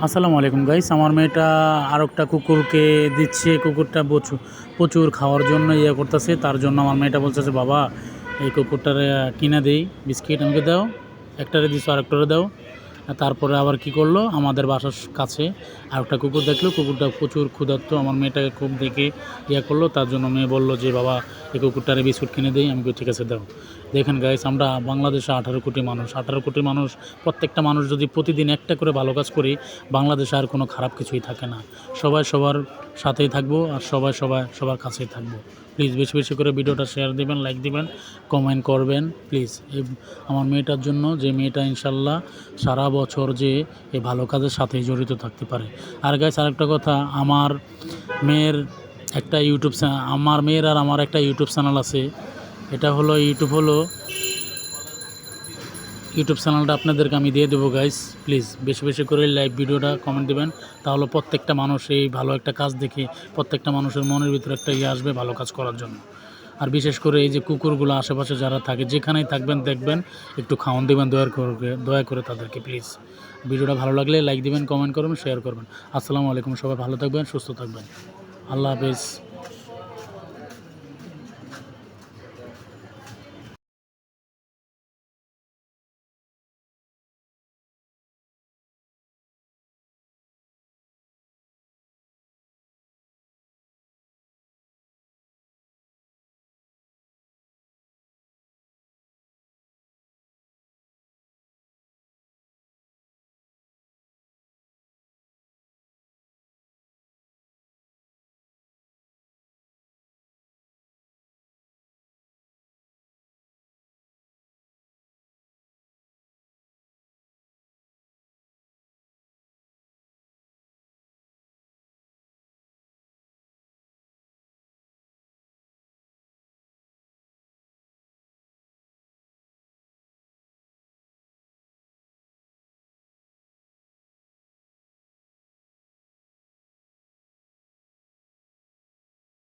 আসসালামু আলাইকুম গাইস। আমার মেয়েটা আরেকটা কুকুরকে দিচ্ছে, কুকুরটা প্রচুর প্রচুর খাওয়ার জন্য করতেছে। তার জন্য আমার মেয়েটা বলতেছে, বাবা এই কুকুরটারে কিনে দেই বিস্কিট, আমাকে দাও। একটারে দিছো, আরেকটারে দাও। তারপরে আবার কি করলো, আমাদের বাসার কাছে আরেকটা কুকুর দেখলো, কুকুরটা প্রচুর ক্ষুধার্ত। আমার মেয়েটাকে খুব দেখে করলো, তার জন্য মেয়ে বললো যে বাবা এই কুকুরটারে বিস্কুট কিনে দেই। আমি ঠিক আছে দাও। দেখেন গাইস, আমরা বাংলাদেশে 18 কোটি মানুষ, 18 কোটি মানুষ, প্রত্যেকটা মানুষ যদি প্রতিদিন একটা করে ভালো কাজ করি, বাংলাদেশে আর কোনো খারাপ কিছুই থাকে না। সবাই সবার সাথেই থাকবো, আর সবাই সবার কাছেই থাকবো। প্লিজ বেশি বেশি করে ভিডিওটা শেয়ার দিবেন, লাইক দিবেন, কমেন্ট করবেন প্লিজ। এই আমার মেয়েটার জন্য, যে মেয়েটা ইনশাল্লাহ সারা বছর যে এই ভালো কাজের সাথেই জড়িত থাকতে পারে। আর গাইস, আরেকটা কথা, আমার মেয়ের আমার মেয়ের আর আমার একটা ইউটিউব চ্যানেল আছে। এটা হলো ইউটিউব চ্যানেলটা আপনাদেরকে আমি দিয়ে দেবো গাইস। প্লিজ বেশি বেশি করে লাইক ভিডিওটা কমেন্ট দেবেন, তাহলে প্রত্যেকটা মানুষ এই ভালো একটা কাজ দেখে প্রত্যেকটা মানুষের মনের ভিতরে একটা আসবে ভালো কাজ করার জন্য। আর বিশেষ করে এই যে কুকুরগুলো আশেপাশে যারা থাকে, যেখানেই থাকবেন দেখবেন, একটু খাওয়ান দেবেন দয়া করে তাদেরকে প্লিজ। ভিডিওটা ভালো লাগলে লাইক দিবেন, কমেন্ট করবেন, শেয়ার করবেন। আসসালামু আলাইকুম, সবাই ভালো থাকবেন, সুস্থ থাকবেন। আল্লাহ হাফেজ।